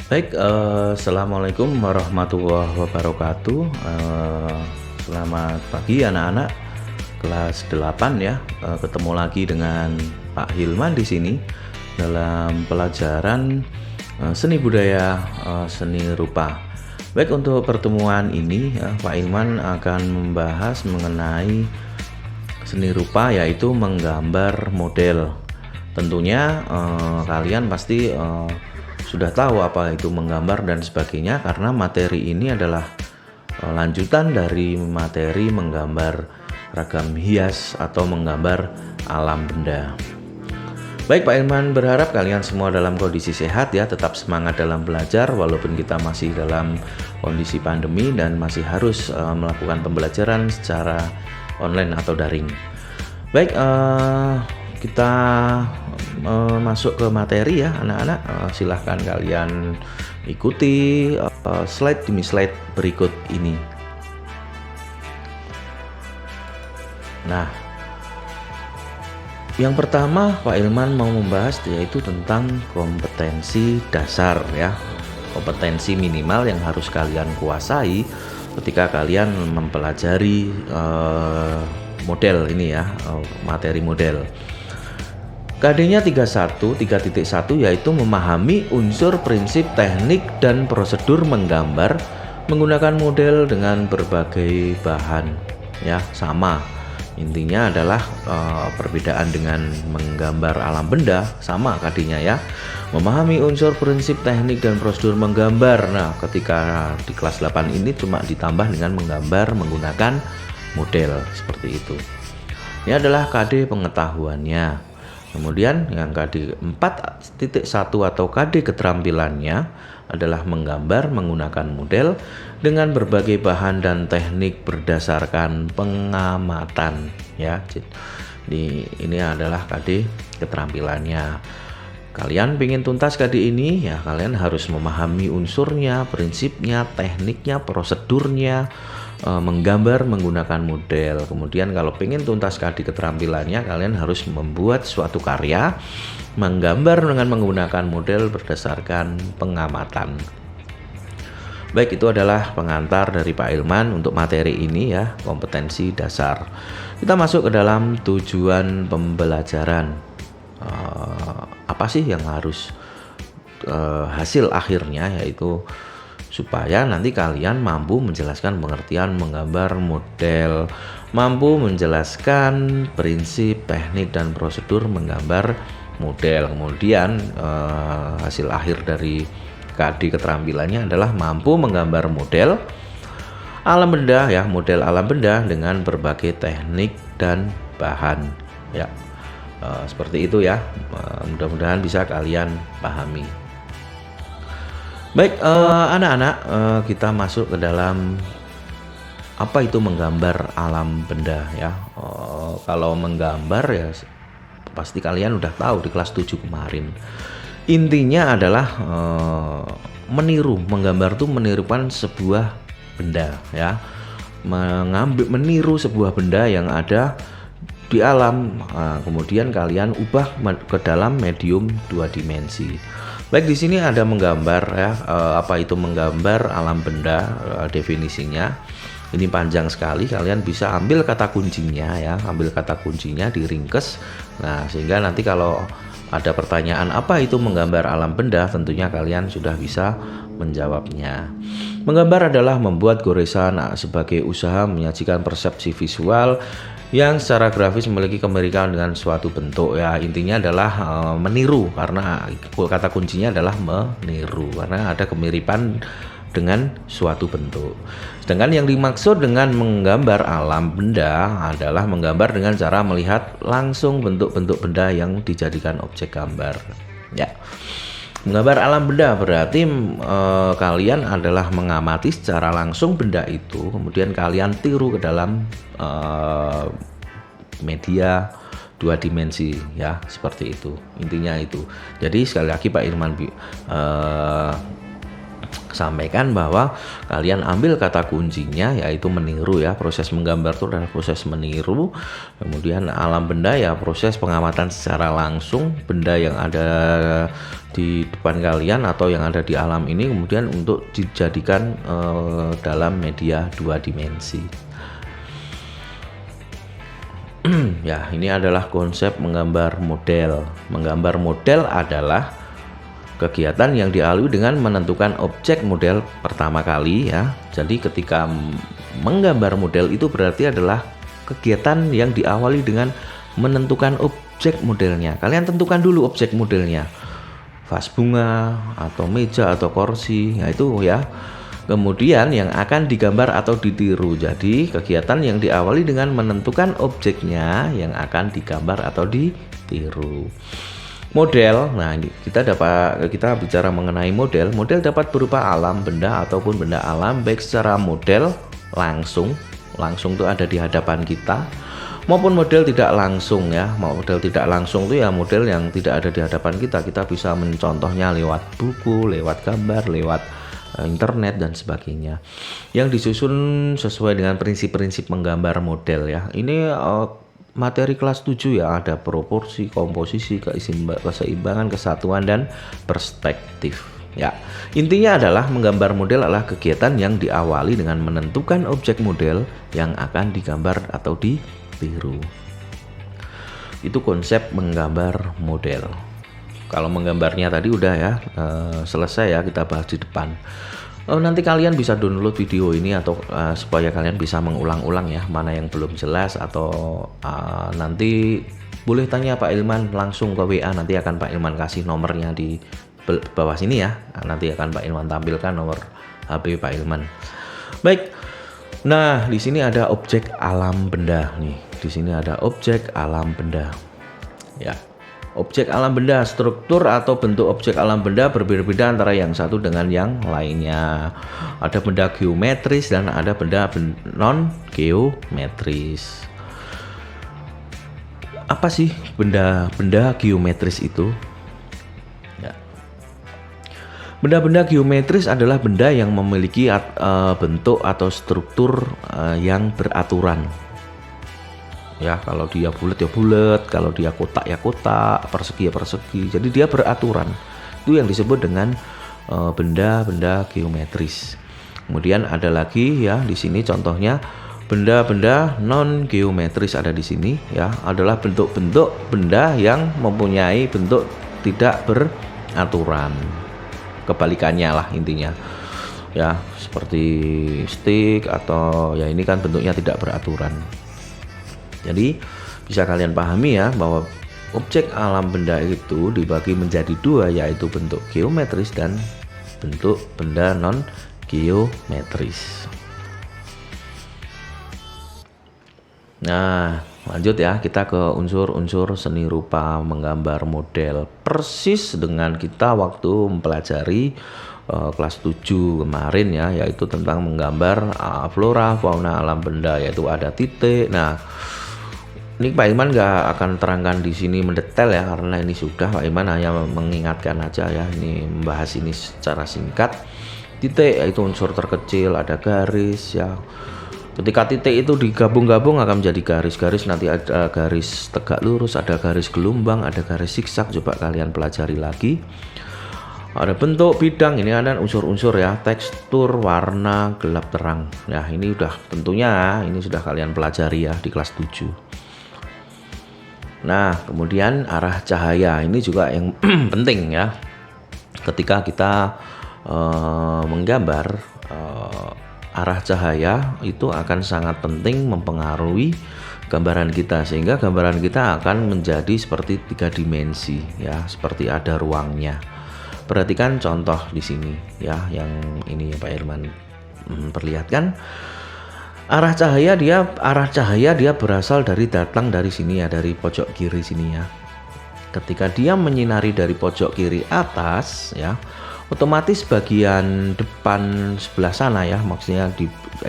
Baik, assalamualaikum warahmatullahi wabarakatuh. Selamat pagi anak-anak kelas 8 ya. Ketemu lagi dengan Pak Hilman di sini dalam pelajaran seni budaya seni rupa. Baik, untuk pertemuan ini ya, Pak Hilman akan membahas mengenai seni rupa, yaitu menggambar model. Tentunya kalian pasti sudah tahu apa itu menggambar dan sebagainya, karena materi ini adalah lanjutan dari materi menggambar ragam hias atau menggambar alam benda. Baik, Pak Irman berharap kalian semua dalam kondisi sehat ya, tetap semangat dalam belajar walaupun kita masih dalam kondisi pandemi dan masih harus melakukan pembelajaran secara online atau daring. Baik, kita masuk ke materi ya anak-anak. Silahkan kalian ikuti slide demi slide berikut ini. Nah, yang pertama Pak Ilman mau membahas yaitu tentang kompetensi dasar ya, kompetensi minimal yang harus kalian kuasai ketika kalian mempelajari model ini ya, materi model. KD-nya 3.1 yaitu memahami unsur, prinsip, teknik, dan prosedur menggambar menggunakan model dengan berbagai bahan ya, sama. Intinya adalah perbedaan dengan menggambar alam benda sama KD-nya ya. Memahami unsur, prinsip, teknik, dan prosedur menggambar. Nah, ketika di kelas 8 ini cuma ditambah dengan menggambar menggunakan model seperti itu. Ini adalah KD pengetahuannya. Kemudian yang KD 4.1 atau KD keterampilannya adalah menggambar menggunakan model dengan berbagai bahan dan teknik berdasarkan pengamatan ya. Ini adalah KD keterampilannya. Kalian ingin tuntas KD ini ya, kalian harus memahami unsurnya, prinsipnya, tekniknya, prosedurnya, menggambar menggunakan model. Kemudian kalau pengen tuntas KD keterampilannya, kalian harus membuat suatu karya menggambar dengan menggunakan model berdasarkan pengamatan. Baik, itu adalah pengantar dari Pak Ilman untuk materi ini ya, kompetensi dasar. Kita masuk ke dalam tujuan pembelajaran. Apa sih yang harus hasil akhirnya, yaitu supaya nanti kalian mampu menjelaskan pengertian menggambar model, mampu menjelaskan prinsip, teknik, dan prosedur menggambar model. Kemudian hasil akhir dari KD keterampilannya adalah mampu menggambar model alam benda ya, model alam benda dengan berbagai teknik dan bahan ya. Seperti itu ya, mudah-mudahan bisa kalian pahami. Baik, anak-anak, kita masuk ke dalam apa itu menggambar alam benda ya. Kalau menggambar ya pasti kalian udah tahu di kelas 7 kemarin. Intinya adalah meniru, menggambar itu menirukan sebuah benda ya. Meniru sebuah benda yang ada di alam, kemudian kalian ubah ke dalam medium 2 dimensi. Baik, di sini ada menggambar ya. Apa itu menggambar alam benda? Definisinya ini panjang sekali, kalian bisa ambil kata kuncinya ya, ambil kata kuncinya di ringkes. Nah, sehingga nanti kalau ada pertanyaan apa itu menggambar alam benda, tentunya kalian sudah bisa menjawabnya. Menggambar adalah membuat goresan sebagai usaha menyajikan persepsi visual yang secara grafis memiliki kemiripan dengan suatu bentuk ya. Intinya adalah meniru, karena kata kuncinya adalah meniru karena ada kemiripan dengan suatu bentuk. Sedangkan yang dimaksud dengan menggambar alam benda adalah menggambar dengan cara melihat langsung bentuk-bentuk benda yang dijadikan objek gambar ya. Menggambar alam benda berarti kalian adalah mengamati secara langsung benda itu, kemudian kalian tiru ke dalam media 2 dimensi ya, seperti itu. Intinya itu. Jadi sekali lagi Pak Irman sampaikan bahwa kalian ambil kata kuncinya yaitu meniru ya. Proses menggambar itu adalah proses meniru. Kemudian alam benda ya proses pengamatan secara langsung benda yang ada di depan kalian atau yang ada di alam ini, kemudian untuk dijadikan dalam media 2 dimensi. Ya, ini adalah konsep menggambar model. Menggambar model adalah kegiatan yang dilalui dengan menentukan objek model pertama kali ya. Jadi ketika menggambar model itu berarti adalah kegiatan yang diawali dengan menentukan objek modelnya. Kalian tentukan dulu objek modelnya. Vas bunga atau meja atau kursi. Nah itu ya. Kemudian yang akan digambar atau ditiru. Jadi kegiatan yang diawali dengan menentukan objeknya yang akan digambar atau ditiru. Model, nah kita bicara mengenai model. Model dapat berupa alam benda ataupun benda alam, baik secara model langsung itu ada di hadapan kita, maupun model tidak langsung ya. Model tidak langsung itu ya model yang tidak ada di hadapan kita. Kita bisa mencontohnya lewat buku, lewat gambar, lewat internet dan sebagainya. Yang disusun sesuai dengan prinsip-prinsip menggambar model ya. Ini materi kelas 7 ya, ada proporsi, komposisi, keseimbangan, kesatuan, dan perspektif ya. Intinya adalah menggambar model adalah kegiatan yang diawali dengan menentukan objek model yang akan digambar atau ditiru. Itu konsep menggambar model. Kalau menggambarnya tadi udah ya selesai ya, kita bahas di depan. Nanti kalian bisa download video ini atau supaya kalian bisa mengulang-ulang ya, mana yang belum jelas atau nanti boleh tanya Pak Ilman langsung ke WA, nanti akan Pak Ilman kasih nomornya di bawah sini ya. Nanti akan Pak Ilman tampilkan nomor HP Pak Ilman. Baik. Nah, di sini ada objek alam benda nih. Di sini ada objek alam benda. Ya. Objek alam benda, struktur atau bentuk objek alam benda berbeda-beda antara yang satu dengan yang lainnya. Ada benda geometris dan ada benda non geometris. Apa sih benda geometris itu? Ya. Benda-benda geometris adalah benda yang memiliki bentuk atau struktur yang beraturan. Ya, kalau dia bulat ya bulat, kalau dia kotak ya kotak, persegi ya persegi. Jadi dia beraturan. Itu yang disebut dengan benda-benda geometris. Kemudian ada lagi ya di sini contohnya benda-benda non geometris ada di sini ya, adalah bentuk-bentuk benda yang mempunyai bentuk tidak beraturan. Kebalikannya lah intinya. Ya, seperti stick atau ya ini kan bentuknya tidak beraturan. Jadi bisa kalian pahami ya bahwa objek alam benda itu dibagi menjadi dua, yaitu bentuk geometris dan bentuk benda non geometris. Nah, lanjut ya, kita ke unsur-unsur seni rupa menggambar model. Persis dengan kita waktu mempelajari kelas 7 kemarin ya, yaitu tentang menggambar flora fauna alam benda, yaitu ada titik. Nah, ini Pak Ilman nggak akan terangkan di sini mendetail ya, karena ini sudah Pak Ilman hanya mengingatkan aja ya, ini membahas ini secara singkat. Titik yaitu unsur terkecil, ada garis ya. Ketika titik itu digabung-gabung akan menjadi garis-garis, nanti ada garis tegak lurus, ada garis gelombang, ada garis zigzag, coba kalian pelajari lagi. Ada bentuk, bidang, ini ada unsur-unsur ya, tekstur, warna, gelap, terang. Nah, ini udah tentunya ini sudah kalian pelajari ya di kelas 7. Nah, kemudian arah cahaya ini juga yang penting ya. Ketika kita menggambar, arah cahaya itu akan sangat penting mempengaruhi gambaran kita, sehingga gambaran kita akan menjadi seperti 3 dimensi ya, seperti ada ruangnya. Perhatikan contoh di sini ya, yang ini Pak Irman perlihatkan. Arah cahaya dia berasal datang dari sini ya, dari pojok kiri sini ya. Ketika dia menyinari dari pojok kiri atas ya, otomatis bagian depan sebelah sana ya, maksudnya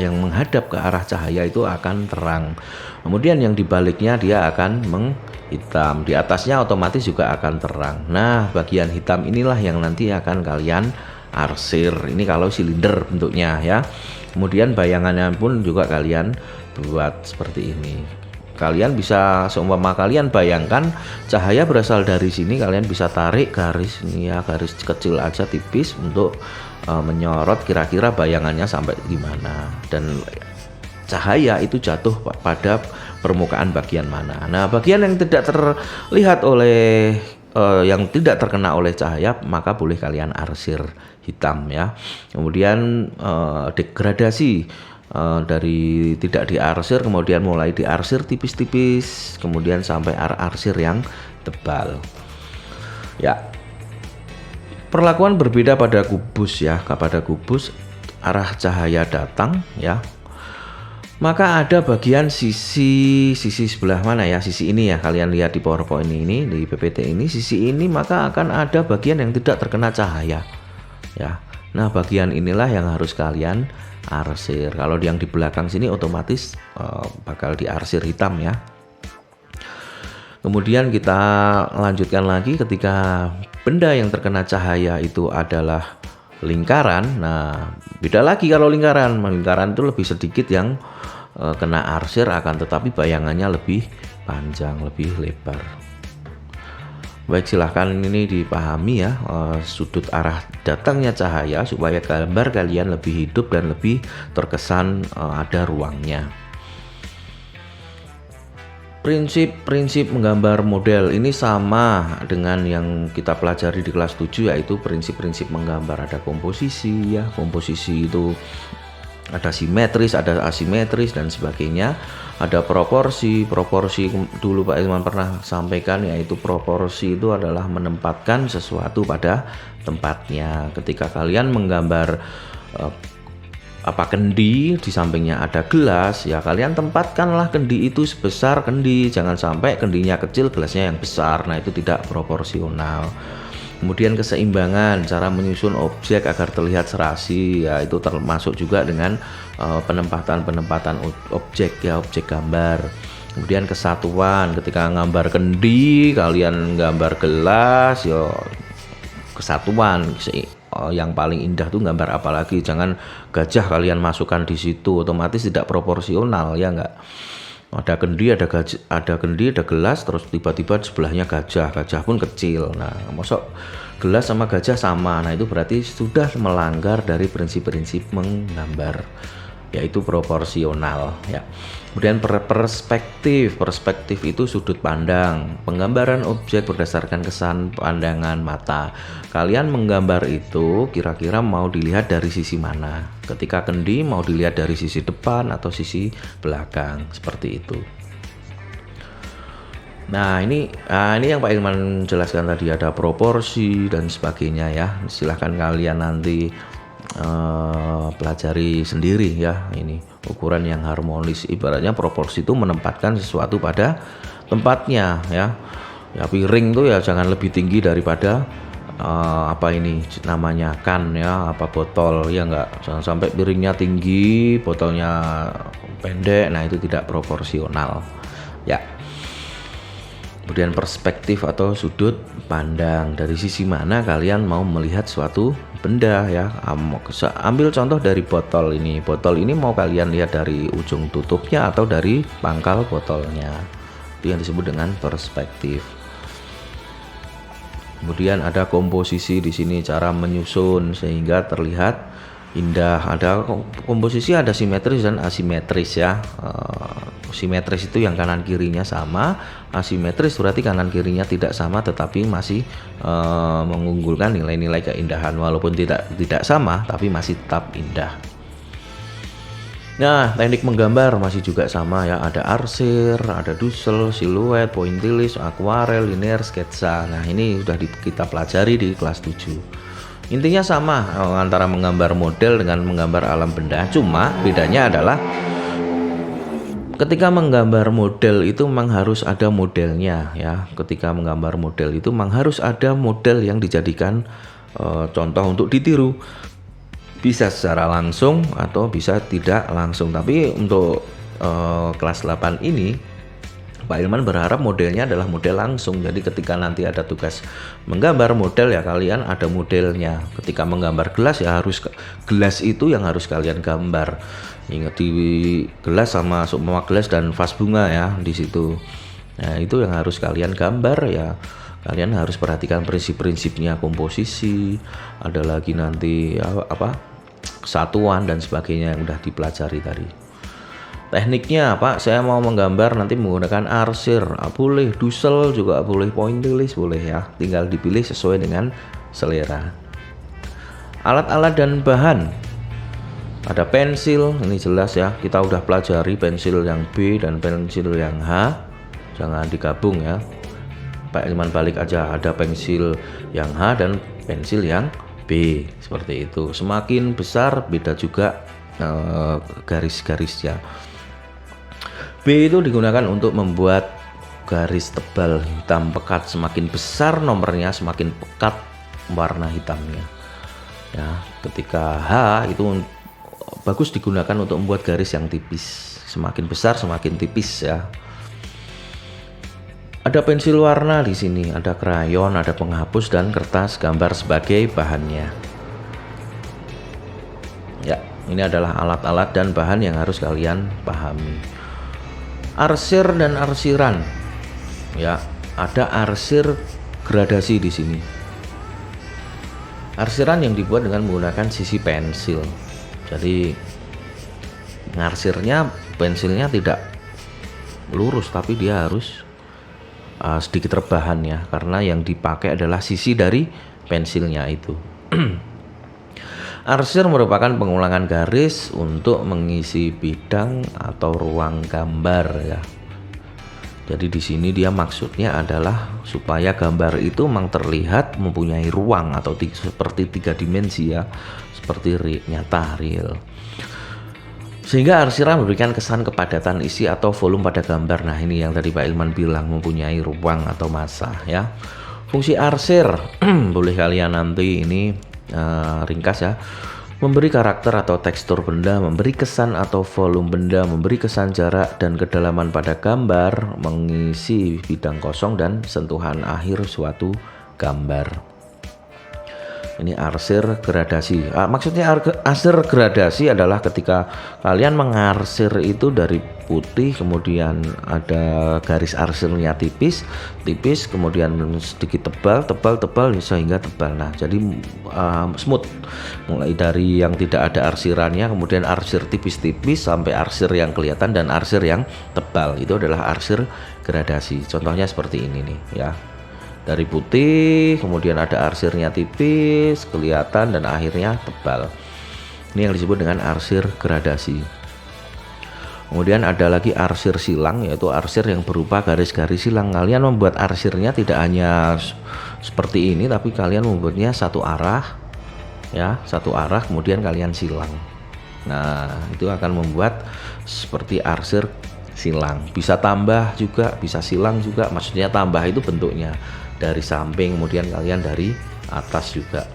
yang menghadap ke arah cahaya itu akan terang. Kemudian yang dibaliknya dia akan menghitam. Di atasnya otomatis juga akan terang. Nah, bagian hitam inilah yang nanti akan kalian arsir. Ini kalau silinder bentuknya ya. Kemudian bayangannya pun juga kalian buat seperti ini. Kalian bisa, seumpama kalian bayangkan cahaya berasal dari sini, kalian bisa tarik garis ini ya, garis kecil aja tipis untuk menyorot kira-kira bayangannya sampai gimana, dan cahaya itu jatuh pada permukaan bagian mana. Nah, bagian yang tidak terlihat oleh yang tidak terkena oleh cahaya, maka boleh kalian arsir hitam ya. Kemudian degradasi dari tidak diarsir, kemudian mulai diarsir tipis-tipis, kemudian sampai arsir yang tebal ya. Perlakuan berbeda pada kubus ya. Pada kubus arah cahaya datang ya, maka ada bagian sisi sebelah mana ya, sisi ini ya, kalian lihat di PowerPoint ini, di PPT ini, sisi ini, maka akan ada bagian yang tidak terkena cahaya ya. Nah, bagian inilah yang harus kalian arsir. Kalau yang di belakang sini otomatis bakal diarsir hitam ya. Kemudian kita lanjutkan lagi, ketika benda yang terkena cahaya itu adalah lingkaran. Nah, beda lagi kalau lingkaran itu lebih sedikit yang kena arsir, akan tetapi bayangannya lebih panjang, lebih lebar. Baik, silahkan ini dipahami ya, sudut arah datangnya cahaya supaya gambar kalian lebih hidup dan lebih terkesan ada ruangnya. Prinsip-prinsip menggambar model ini sama dengan yang kita pelajari di kelas 7, yaitu prinsip-prinsip menggambar. Ada komposisi ya, komposisi itu ada simetris, ada asimetris dan sebagainya. Ada proporsi dulu Pak Ilman pernah sampaikan, yaitu proporsi itu adalah menempatkan sesuatu pada tempatnya. Ketika kalian menggambar kendi, di sampingnya ada gelas ya, kalian tempatkanlah kendi itu sebesar kendi, jangan sampai kendinya kecil gelasnya yang besar. Nah, itu tidak proporsional. Kemudian keseimbangan, cara menyusun objek agar terlihat serasi ya, itu termasuk juga dengan penempatan objek ya, objek gambar. Kemudian kesatuan, ketika gambar kendi, kalian gambar gelas ya, kesatuan. Yang paling indah tuh gambar apalagi, jangan gajah kalian masukkan di situ, otomatis tidak proporsional ya enggak. Ada kendi, ada gelas, terus tiba-tiba sebelahnya gajah pun kecil. Nah, masuk gelas sama gajah sama, nah itu berarti sudah melanggar dari prinsip-prinsip menggambar, yaitu proporsional ya. Kemudian perspektif itu sudut pandang, penggambaran objek berdasarkan kesan pandangan mata. Kalian menggambar itu kira-kira mau dilihat dari sisi mana? Ketika kendi mau dilihat dari sisi depan atau sisi belakang, seperti itu. Nah, ini yang Pak Ilman jelaskan tadi, ada proporsi dan sebagainya ya. Silahkan kalian nanti pelajari sendiri ya. Ini ukuran yang harmonis, ibaratnya proporsi itu menempatkan sesuatu pada tempatnya ya. Ya, piring tuh ya jangan lebih tinggi daripada namanya kan ya, botol ya, enggak, jangan sampai piringnya tinggi botolnya pendek. Nah, itu tidak proporsional ya. Kemudian perspektif atau sudut pandang, dari sisi mana kalian mau melihat suatu benda ya. Ambil contoh dari botol ini. Botol ini mau kalian lihat dari ujung tutupnya atau dari pangkal botolnya. Itu yang disebut dengan perspektif. Kemudian ada komposisi di sini, cara menyusun sehingga terlihat indah. Ada komposisi, ada simetris dan asimetris ya. Simetris itu yang kanan kirinya sama, asimetris berarti kanan kirinya tidak sama tetapi masih mengunggulkan nilai-nilai keindahan, walaupun tidak sama tapi masih tetap indah. Nah, teknik menggambar masih juga sama ya, ada arsir, ada dusel, siluet, pointillis, akuarel, linear, sketsa. Nah, ini sudah kita pelajari di kelas 7. Intinya sama antara menggambar model dengan menggambar alam benda, cuma bedanya adalah ketika menggambar model itu memang harus ada modelnya ya. Ketika menggambar model itu memang harus ada model yang dijadikan contoh untuk ditiru. Bisa secara langsung atau bisa tidak langsung. Tapi untuk kelas 8 ini Pak Ilman berharap modelnya adalah model langsung. Jadi ketika nanti ada tugas menggambar model ya kalian ada modelnya. Ketika menggambar gelas ya harus gelas itu yang harus kalian gambar. Ingat di gelas sama semua gelas dan vas bunga ya di situ. Nah, itu yang harus kalian gambar ya. Kalian harus perhatikan prinsip-prinsipnya, komposisi, ada lagi nanti kesatuan dan sebagainya yang udah dipelajari tadi. Tekniknya Pak, saya mau menggambar nanti menggunakan arsir, boleh, dusel juga boleh, pointillis boleh ya, tinggal dipilih sesuai dengan selera. Alat-alat dan bahan, ada pensil, ini jelas ya, kita udah pelajari pensil yang B dan pensil yang H, jangan digabung ya. Pak Ilman balik aja, ada pensil yang H dan pensil yang B, seperti itu. Semakin besar beda juga garis-garisnya. B itu digunakan untuk membuat garis tebal hitam pekat, semakin besar nomornya semakin pekat warna hitamnya ya. Ketika H itu bagus digunakan untuk membuat garis yang tipis, semakin besar semakin tipis ya. Ada pensil warna di sini, ada krayon, ada penghapus dan kertas gambar sebagai bahannya ya. Ini adalah alat-alat dan bahan yang harus kalian pahami. Arsir dan arsiran ya, ada arsir gradasi di sini. Arsiran yang dibuat dengan menggunakan sisi pensil. Jadi ngarsirnya pensilnya tidak lurus tapi dia harus sedikit rebahan ya, karena yang dipakai adalah sisi dari pensilnya itu. Arsir merupakan pengulangan garis untuk mengisi bidang atau ruang gambar ya. Jadi di sini dia maksudnya adalah supaya gambar itu memang terlihat mempunyai ruang atau seperti 3 dimensi ya, seperti nyata real. Sehingga arsiran memberikan kesan kepadatan isi atau volume pada gambar. Nah, ini yang tadi Pak Ilman bilang mempunyai ruang atau massa ya. Fungsi arsir boleh kalian nanti ini ringkas ya, memberi karakter atau tekstur benda, memberi kesan atau volume benda, memberi kesan jarak dan kedalaman pada gambar, mengisi bidang kosong dan sentuhan akhir suatu gambar. Ini arsir gradasi. Maksudnya arsir gradasi adalah ketika kalian mengarsir itu dari putih, kemudian ada garis arsirnya tipis, kemudian sedikit tebal sehingga tebal. Nah, jadi smooth. Mulai dari yang tidak ada arsirannya, kemudian arsir tipis-tipis sampai arsir yang kelihatan dan arsir yang tebal. Itu adalah arsir gradasi. Contohnya seperti ini nih ya. Dari putih, kemudian ada arsirnya tipis, kelihatan, dan akhirnya tebal. Ini yang disebut dengan arsir gradasi. Kemudian ada lagi arsir silang, yaitu arsir yang berupa garis-garis silang. Kalian membuat arsirnya tidak hanya seperti ini, tapi kalian membuatnya satu arah, ya, satu arah, kemudian kalian silang. Nah, itu akan membuat seperti arsir silang. Bisa tambah juga, bisa silang juga. Maksudnya tambah itu bentuknya dari samping, kemudian kalian dari atas juga.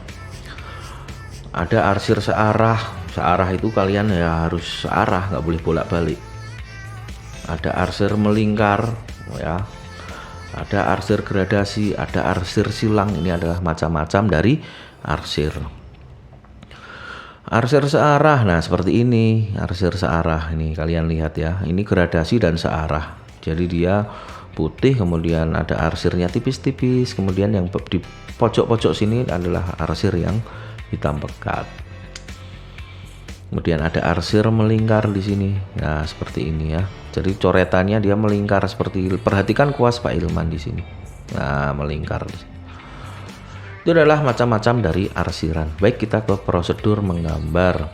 Ada arsir searah. Searah itu kalian ya harus searah, nggak boleh bolak-balik. Ada arsir melingkar ya. Ada arsir gradasi, ada arsir silang. Ini adalah macam-macam dari arsir. Arsir searah, nah seperti ini arsir searah. Ini kalian lihat ya, ini gradasi dan searah. Jadi dia putih, kemudian ada arsirnya tipis-tipis, kemudian yang di pojok-pojok sini adalah arsir yang hitam pekat. Kemudian ada arsir melingkar di sini. Nah, seperti ini ya. Jadi coretannya dia melingkar seperti, perhatikan kuas Pak Ilman di sini. Nah, melingkar. Itu adalah macam-macam dari arsiran. Baik, kita ke prosedur menggambar.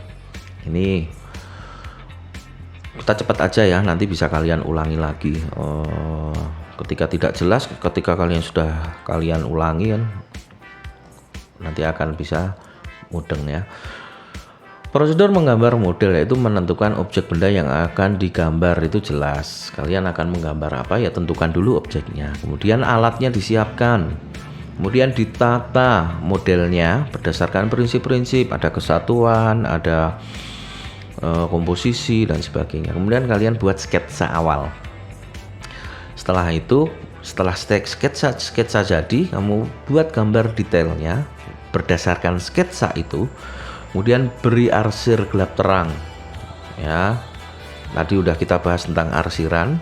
Ini kita cepat aja ya, nanti bisa kalian ulangi lagi. Ketika tidak jelas, ketika kalian sudah kalian ulangi kan, nanti akan bisa mudeng ya. Prosedur menggambar model yaitu menentukan objek benda yang akan digambar, itu jelas. Kalian akan menggambar apa ya, tentukan dulu objeknya. Kemudian alatnya disiapkan. Kemudian ditata modelnya berdasarkan prinsip-prinsip, ada kesatuan, ada komposisi dan sebagainya. Kemudian kalian buat sketsa awal. Setelah sketsa jadi, kamu buat gambar detailnya berdasarkan sketsa itu, kemudian beri arsir gelap terang ya. Tadi udah kita bahas tentang arsiran.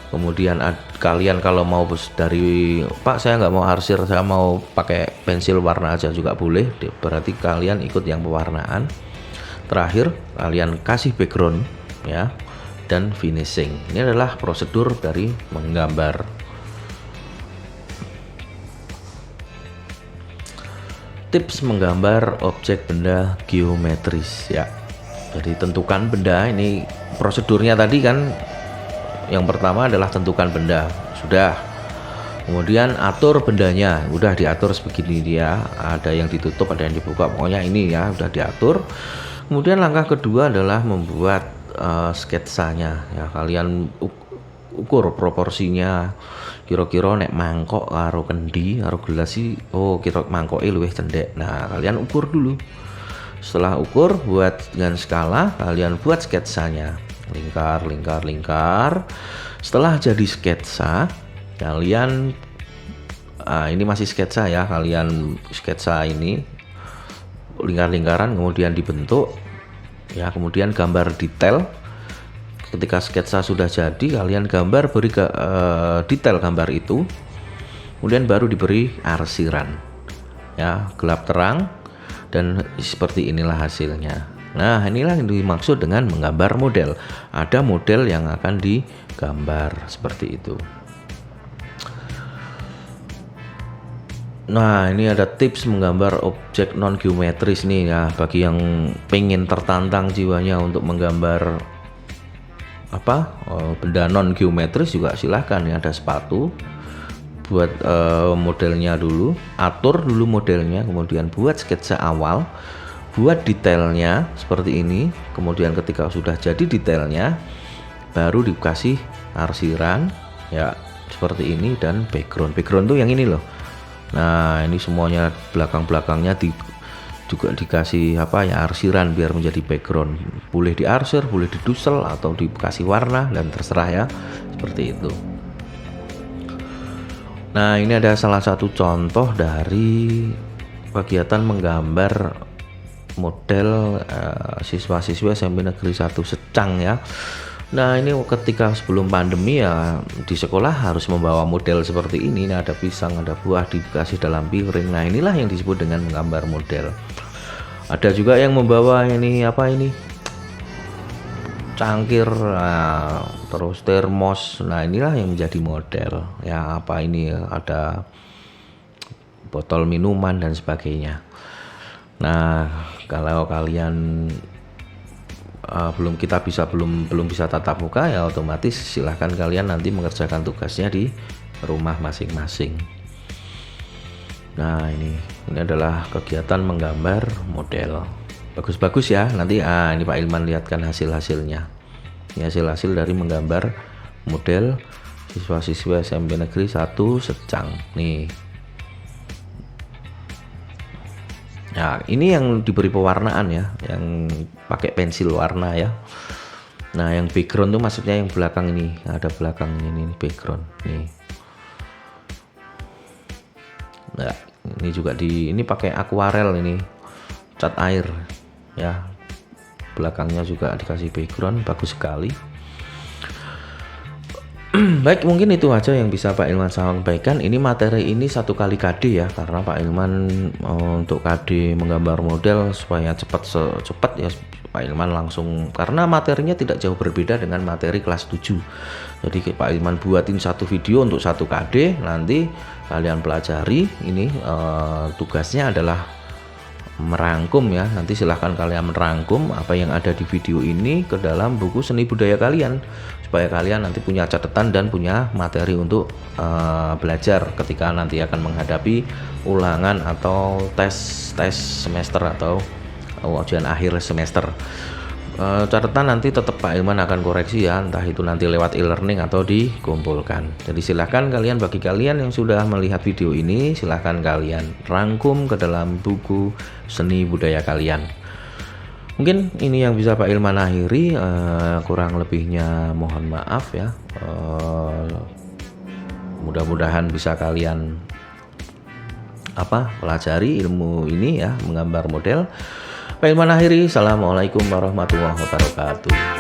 Kemudian kalian kalau mau dari Pak saya nggak mau arsir, saya mau pakai pensil warna aja juga boleh, berarti kalian ikut yang pewarnaan. Terakhir kalian kasih background ya, dan finishing. Ini adalah prosedur dari menggambar. Tips menggambar objek benda geometris ya. Jadi tentukan benda, ini prosedurnya tadi kan. Yang pertama adalah tentukan benda, sudah. Kemudian atur bendanya, udah diatur sebegini dia, ada yang ditutup, ada yang dibuka, pokoknya ini ya udah diatur. Kemudian langkah kedua adalah membuat sketsanya ya. Kalian ukur proporsinya, kira-kira nek mangkok karo kendi karo gelas sih, oh kira mangkoke luwih cendek. Nah kalian ukur dulu. Setelah ukur, buat dengan skala, kalian buat sketsanya, lingkar. Setelah jadi sketsa, kalian ini masih sketsa ya, kalian sketsa ini lingkar-lingkaran kemudian dibentuk ya, kemudian gambar detail. Ketika sketsa sudah jadi, kalian gambar, beri detail gambar itu, kemudian baru diberi arsiran ya, gelap terang, dan seperti inilah hasilnya. Nah inilah yang dimaksud dengan menggambar model. Ada model yang akan digambar seperti itu. Nah ini ada tips menggambar objek non geometris nih ya, bagi yang pengen tertantang jiwanya untuk menggambar benda non geometris juga silahkan ya. Ada sepatu, buat modelnya dulu, atur dulu modelnya, kemudian buat sketsa awal, buat detailnya seperti ini. Kemudian ketika sudah jadi detailnya, baru dikasih arsiran ya seperti ini, dan background tuh yang ini loh. Nah ini semuanya belakangnya juga dikasih arsiran biar menjadi background. Boleh diarsir, boleh didusel, atau dikasih warna, dan terserah ya, seperti itu. Nah ini ada salah satu contoh dari kegiatan menggambar model siswa-siswa SMP Negeri 1 Secang ya. Nah ini ketika sebelum pandemi ya, di sekolah harus membawa model seperti ini. Nah, ada pisang, ada buah dikasih dalam piring. Nah inilah yang disebut dengan menggambar model. Ada juga yang membawa ini cangkir, terus termos. Nah inilah yang menjadi model ya. Ada botol minuman dan sebagainya. Nah kalau kalian belum bisa tatap muka ya, otomatis silahkan kalian nanti mengerjakan tugasnya di rumah masing-masing. Nah ini adalah kegiatan menggambar model, bagus-bagus ya. Nanti ini Pak Ilman lihatkan hasilnya. Ini hasil dari menggambar model siswa-siswa SMP Negeri 1 Secang nih. Nah ini yang diberi pewarnaan ya, yang pakai pensil warna ya. Nah yang background tuh maksudnya yang belakang ini, ada belakang ini background nih. Nah ini juga ini pakai akuarel, ini cat air ya. Belakangnya juga dikasih background, bagus sekali. Baik, mungkin itu aja yang bisa Pak Ilman sampaikan. Ini materi ini 1 kali KD ya, karena Pak Ilman untuk KD menggambar model supaya cepat ya, Pak Ilman langsung, karena materinya tidak jauh berbeda dengan materi kelas 7. Jadi Pak Ilman buatin satu video untuk 1 KD, nanti kalian pelajari. Ini tugasnya adalah merangkum ya. Nanti silahkan kalian merangkum apa yang ada di video ini ke dalam buku seni budaya kalian, supaya kalian nanti punya catatan dan punya materi untuk belajar ketika nanti akan menghadapi ulangan atau tes semester atau ujian akhir semester. Catatan nanti tetap Pak Ilman akan koreksi ya, entah itu nanti lewat e-learning atau dikumpulkan. Jadi silahkan bagi kalian yang sudah melihat video ini, silahkan kalian rangkum ke dalam buku seni budaya kalian. Mungkin ini yang bisa Pak Ilman akhiri, kurang lebihnya mohon maaf ya. mudah-mudahan bisa kalian pelajari ilmu ini ya, menggambar model. Pak Ilman akhiri, assalamualaikum warahmatullahi wabarakatuh.